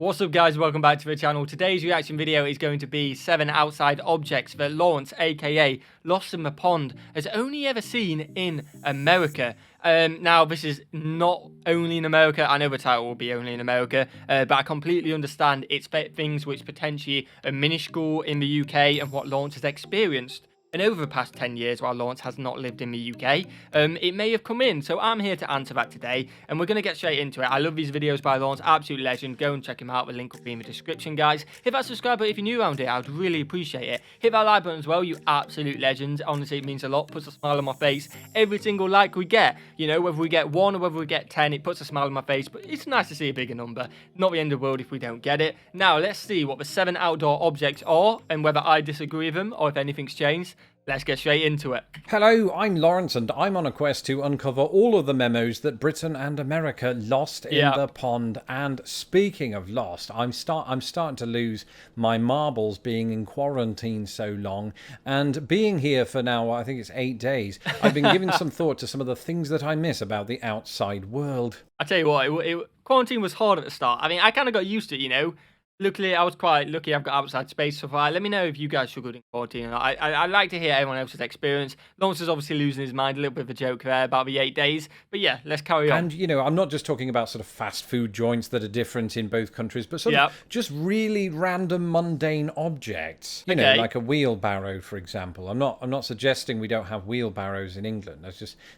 What's up guys, welcome back to the channel. Today's reaction video is going to be 7 outside objects that Lawrence, aka Lost in the Pond, has only ever seen in America. Now this is not only in America, I know the title will be only in America, but I completely understand it's things which potentially are minuscule in the UK and what Lawrence has experienced. And over the past 10 years, while Lawrence has not lived in the UK, it may have come in. So I'm here to answer that today, and we're going to get straight into it. I love these videos by Lawrence, absolute legend. Go and check him out. The link will be in the description, guys. Hit that subscribe button if you're new around here. I'd really appreciate it. Hit that like button as well, you absolute legends. Honestly, it means a lot. Puts a smile on my face. Every single like we get, you know, whether we get 1 or whether we get 10, it puts a smile on my face. But it's nice to see a bigger number. Not the end of the world if we don't get it. Now, let's see what the 7 outdoor objects are and whether I disagree with them or if anything's changed. Let's get straight into it. Hello, I'm Lawrence, and I'm on a quest to uncover all of the memos that Britain and America lost in the pond. And speaking of lost, I'm starting to lose my marbles being in quarantine so long. And being here for now, I think it's 8 days, I've been giving some thought to some of the things that I miss about the outside world. I tell you what, quarantine was hard at the start. I mean, I kind of got used to it, you know. Luckily, I was quite lucky. I've got outside space so far. Let me know if you guys struggled in quarantine. I like to hear everyone else's experience. Lawrence is obviously losing his mind. A little bit of a joke there about the 8 days. But yeah, let's carry on. And, you know, I'm not just talking about sort of fast food joints that are different in both countries, but sort of just really random, mundane objects. You know, like a wheelbarrow, for example. I'm not suggesting we don't have wheelbarrows in England.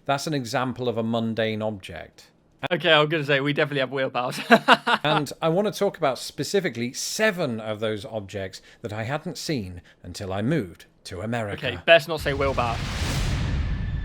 That's an example of a mundane object. Okay, I was going to say, we definitely have wheelbarrows. And I want to talk about specifically 7 of those objects that I hadn't seen until I moved to America. Okay, best not say wheelbarrow.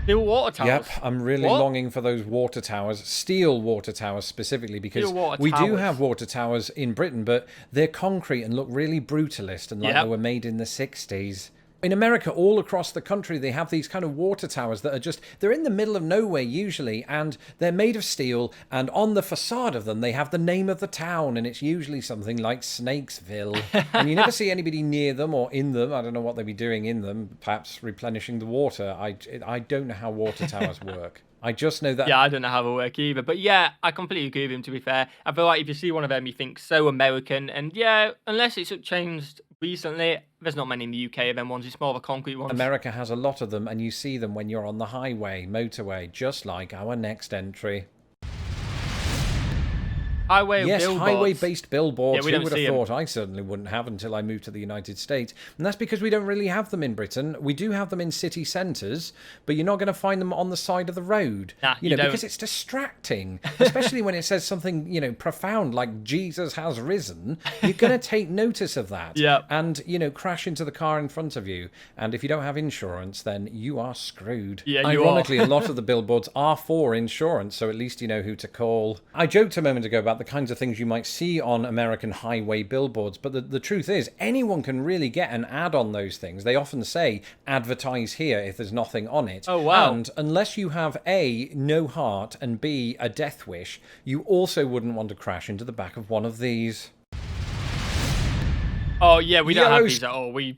Steel water towers? Yep, I'm really longing for those water towers, steel water towers specifically, because we do have water towers in Britain, but they're concrete and look really brutalist and like they were made in the 60s. In America, all across the country, they have these kind of water towers that are they're in the middle of nowhere usually, and they're made of steel, and on the facade of them, they have the name of the town, and it's usually something like Snakesville, and you never see anybody near them or in them. I don't know what they'd be doing in them, perhaps replenishing the water. I don't know how water towers work. I just know that... Yeah, I don't know how they work either. But yeah, I completely agree with him, to be fair. I feel like if you see one of them, you think, so American. And yeah, unless it's changed recently, there's not many in the UK of them ones. It's more of a concrete one. America has a lot of them, and you see them when you're on the highway, motorway, just like our next entry. Highway-based billboards. Yeah, Who would have thought? I certainly wouldn't have until I moved to the United States. And that's because we don't really have them in Britain. We do have them in city centres, but you're not going to find them on the side of the road. Nah, you know, because it's distracting. Especially when it says something, you know, profound like Jesus has risen. You're going to take notice of that. And, you know, crash into the car in front of you. And if you don't have insurance, then you are screwed. Yeah, ironically, a lot of the billboards are for insurance, so at least you know who to call. I joked a moment ago about the kinds of things you might see on American highway billboards, but the truth is anyone can really get an ad on those things. They often say advertise here if there's nothing on it. Oh wow. And unless you have A, no heart, and B, a death wish, you also wouldn't want to crash into the back of one of these. Oh yeah, we don't have these at all. We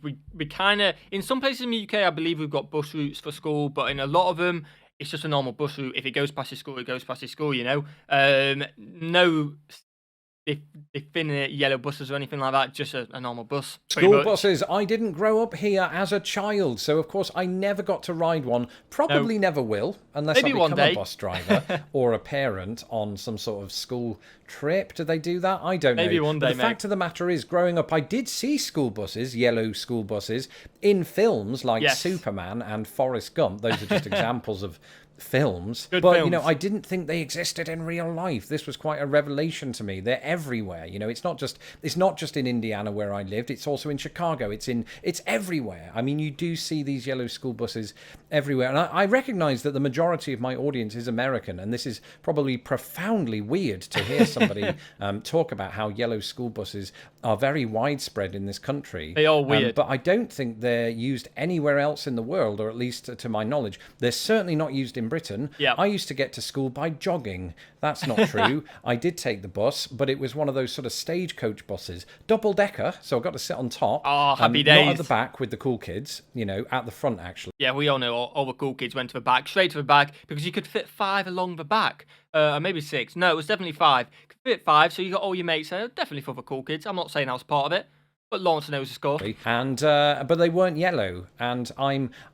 kind of, in some places in the UK, I believe we've got bus routes for school, but in a lot of them, it's just a normal bus route. If it goes past your school, it goes past your school, you know. No definite yellow buses or anything like that, just a normal bus. School buses. I didn't grow up here as a child, so of course I never got to ride one. Probably never will, unless I become a bus driver or a parent on some sort of school trip. Do they do that? I don't know. Maybe one day, but the fact of the matter is, growing up, I did see school buses, yellow school buses, in films like Superman and Forrest Gump. Those are just examples of films. But you know, I didn't think they existed in real life. This was quite a revelation to me. They're everywhere. You know, it's not just in Indiana where I lived. It's also in Chicago. It's everywhere. I mean, you do see these yellow school buses everywhere. And I recognize that the majority of my audience is American, and this is probably profoundly weird to hear somebody talk about how yellow school buses are very widespread in this country. They are weird. But I don't think they're used anywhere else in the world, or at least to my knowledge. They're certainly not used in Britain, Yeah. I used to get to school by jogging. That's not true. I did take the bus, but it was one of those sort of stagecoach buses, double-decker, so I got to sit on top. Oh, happy days. Not at the back with the cool kids, at the front, actually. Yeah, we all know all the cool kids went to the back, straight to the back, because you could fit 5 along the back. Or maybe 6. No, it was definitely 5. You could fit 5, so you got all your mates there. Definitely for the cool kids. I'm not saying I was part of it. But Lawrence knows the score. And but they weren't yellow, and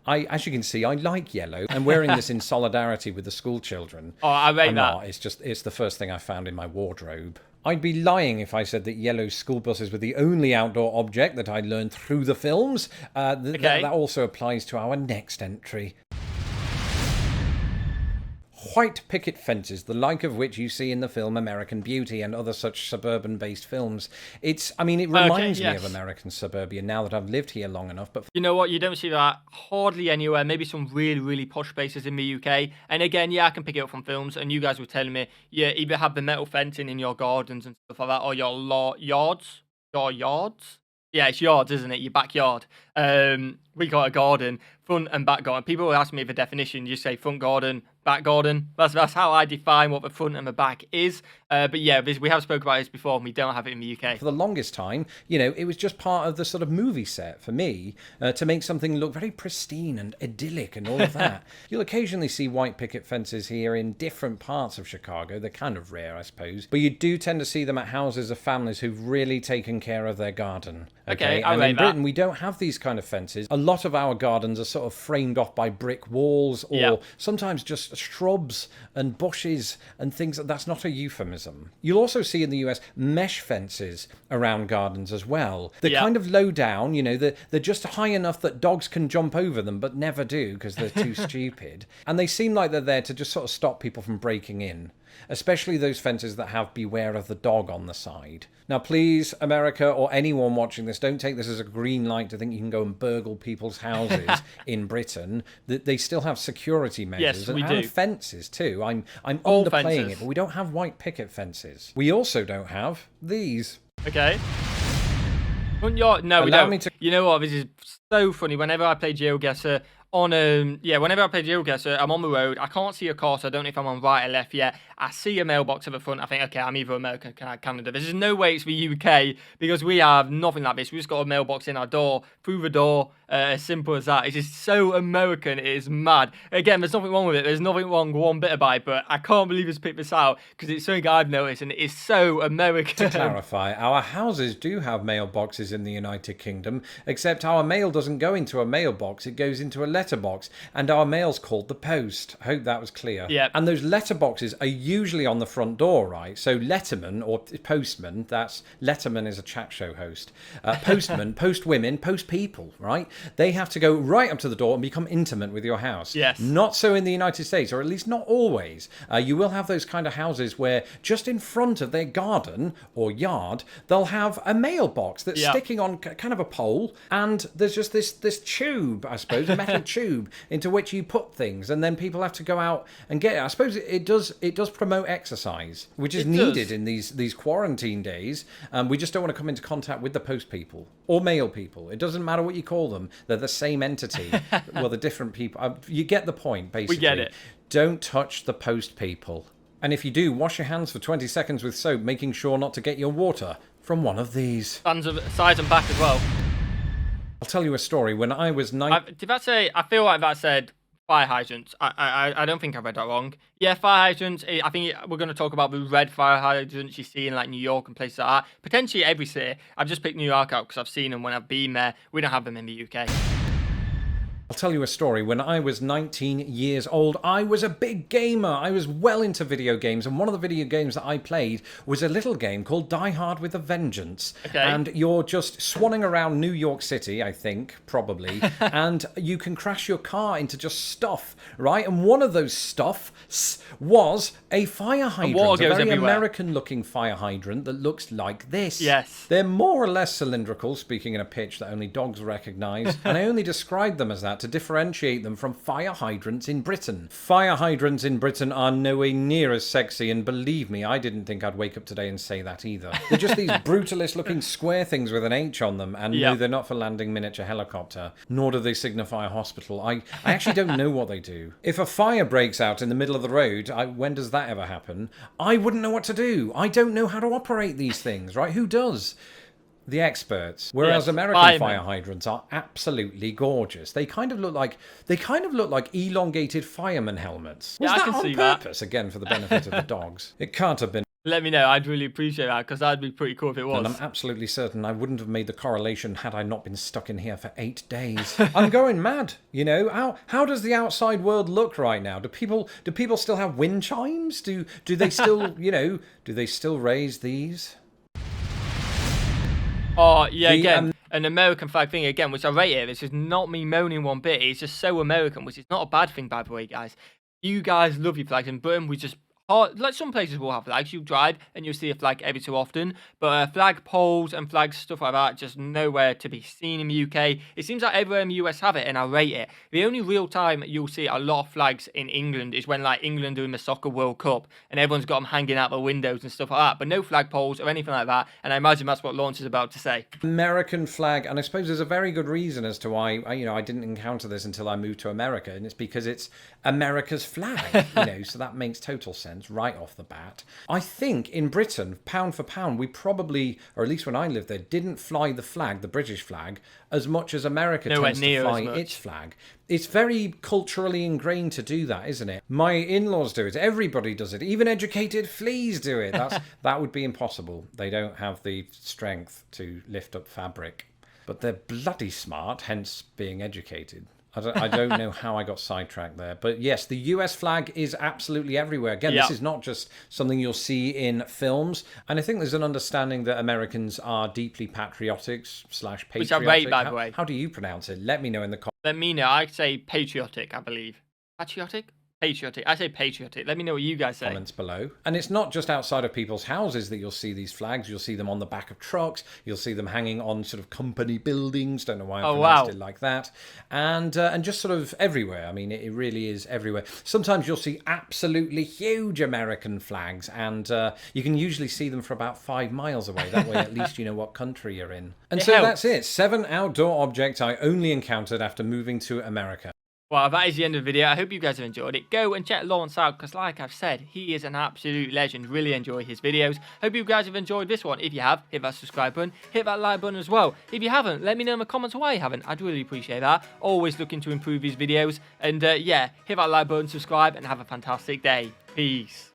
as you can see, I like yellow. I'm wearing this in solidarity with the school children. Oh, I rate that. It's the first thing I found in my wardrobe. I'd be lying if I said that yellow school buses were the only outdoor object that I learned through the films. That also applies to our next entry. White picket fences, the like of which you see in the film American Beauty and other such suburban-based films. It reminds me of American suburbia now that I've lived here long enough. But you know what? You don't see that hardly anywhere. Maybe some really, really posh places in the UK. And again, I can pick it up from films. And you guys were telling me, either have the metal fencing in your gardens and stuff like that, or your yards. Your yards? Yeah, it's yards, isn't it? Your backyard. We got a garden, front and back garden. People will ask me the definition. You say front garden, back garden. That's how I define what the front and the back is. But yeah, we have spoken about this before, and we don't have it in the UK. For the longest time, it was just part of the sort of movie set for me to make something look very pristine and idyllic and all of that. You'll occasionally see white picket fences here in different parts of Chicago. They're kind of rare, I suppose. But you do tend to see them at houses of families who've really taken care of their garden. Okay, and in Britain, we don't have these kind of fences. A lot of our gardens are sort of framed off by brick walls or sometimes just shrubs and bushes and things. That's not a euphemism. You'll also see in the US mesh fences around gardens as well. They're kind of low down, they're just high enough that dogs can jump over them but never do because they're too stupid. And they seem like they're there to just sort of stop people from breaking in. Especially those fences that have beware of the dog on the side. Now, please, America or anyone watching this, don't take this as a green light to think you can go and burgle people's houses in Britain. They still have security measures and fences too. I'm underplaying it, but we don't have white picket fences. We also don't have these. Okay. No, we don't. You know what? This is so funny. Whenever I play GeoGuessr, whenever I play GeoGuessr, I'm on the road. I can't see a car, so I don't know if I'm on right or left yet. I see a mailbox at the front. I think, okay, I'm either America or Canada. There's no way it's the UK because we have nothing like this. We just got a mailbox in our door, through the door, as simple as that. It's just so American. It is mad. Again, there's nothing wrong with it. There's nothing wrong one bit about it, but I can't believe it's picked this out because it's something I've noticed and it is so American. To clarify, our houses do have mailboxes in the United Kingdom, except our mail doesn't go into a mailbox. It goes into a letterbox, and our mail's called the post. I hope that was clear. Yeah. And those letterboxes are usually on the front door, right? So letterman or postman, Letterman is a chat show host. Postman, post women, post people, right? They have to go right up to the door and become intimate with your house. Yes. Not so in the United States, or at least not always. You will have those kind of houses where just in front of their garden or yard, they'll have a mailbox that's sticking on kind of a pole, and there's just this tube, I suppose, a metal tube into which you put things, and then people have to go out and get it. I suppose it does promote exercise, which is needed in these quarantine days. We just don't want to come into contact with the post people or mail people. It doesn't matter what you call them; they're the same entity. Well, the different people. You get the point, basically. We get it. Don't touch the post people. And if you do, wash your hands for 20 seconds with soap, making sure not to get your water from one of these. Sides and back as well. I'll tell you a story. When I was 9... Did that say... I feel like that said fire hydrants. I don't think I read that wrong. Yeah, fire hydrants. I think we're going to talk about the red fire hydrants you see in like New York and places like that. Potentially every city. I've just picked New York out because I've seen them when I've been there. We don't have them in the UK. I'll tell you a story. When I was 19 years old, I was a big gamer. I was well into video games, and one of the video games that I played was a little game called Die Hard with a Vengeance. Okay. And you're just swanning around New York City, I think, probably, and you can crash your car into just stuff, right? And one of those stuffs was a fire hydrant, a very American-looking fire hydrant that looks like this. Yes. They're more or less cylindrical, speaking in a pitch that only dogs recognise, and I only described them as that that to differentiate them from fire hydrants in Britain. Fire hydrants in Britain are nowhere near as sexy, and believe me, I didn't think I'd wake up today and say that either. They're just these brutalist-looking square things with an H on them, and no, they're not for landing miniature helicopter, nor do they signify a hospital. I actually don't know what they do. If a fire breaks out in the middle of the road, when does that ever happen? I wouldn't know what to do. I don't know how to operate these things, right? Who does? The experts. Whereas American fire hydrants are absolutely gorgeous. They kind of look like elongated fireman helmets. Was that on purpose? Again, for the benefit of the dogs. It can't have been. Let me know. I'd really appreciate that, because that'd be pretty cool if it was. And I'm absolutely certain I wouldn't have made the correlation had I not been stuck in here for 8 days. I'm going mad, you know. How does the outside world look right now? Do people still have wind chimes? Do they still, do they still raise these? Oh, yeah, again, an American flag thing again, which I rate it. This is not me moaning one bit. It's just so American, which is not a bad thing, by the way, guys. You guys love your flags. In Britain, we just... like some places will have flags. You drive and you'll see a flag every so often, but flag poles and flags, stuff like that, just nowhere to be seen in the UK. It seems like everywhere in the US have it, and I rate it. The only real time you'll see a lot of flags in England is when, like, England are in the Soccer World Cup and everyone's got them hanging out the windows and stuff like that, but no flag poles or anything like that, and I imagine that's what Lawrence is about to say. American flag, and I suppose there's a very good reason as to why I didn't encounter this until I moved to America, and it's because it's America's flag, so that makes total sense right off the bat. I think in Britain, pound for pound, we probably, or at least when I lived there, didn't fly the flag, the British flag, as much as America tends to fly its flag. It's very culturally ingrained to do that, isn't it? My in-laws do it. Everybody does it. Even educated fleas do it. That would be impossible. They don't have the strength to lift up fabric. But they're bloody smart, hence being educated. I don't know how I got sidetracked there. But yes, the US flag is absolutely everywhere. Again, this is not just something you'll see in films. And I think there's an understanding that Americans are deeply patriotic/patriotic. Which I rate, by the way. How do you pronounce it? Let me know in the comments. Let me know. I say patriotic, I believe. Patriotic? Patriotic. I say patriotic. Let me know what you guys say. Comments below. And it's not just outside of people's houses that you'll see these flags. You'll see them on the back of trucks. You'll see them hanging on sort of company buildings. Don't know why I pronounced it like that. And just sort of everywhere. I mean, it really is everywhere. Sometimes you'll see absolutely huge American flags, and you can usually see them for about 5 miles away. That way, at least you know what country you're in. And so that's it. 7 outdoor objects I only encountered after moving to America. Well, that is the end of the video. I hope you guys have enjoyed it. Go and check Lawrence out, because like I've said, he is an absolute legend. Really enjoy his videos. Hope you guys have enjoyed this one. If you have, hit that subscribe button. Hit that like button as well. If you haven't, let me know in the comments why you haven't. I'd really appreciate that. Always looking to improve these videos. And yeah, hit that like button, subscribe, and have a fantastic day. Peace.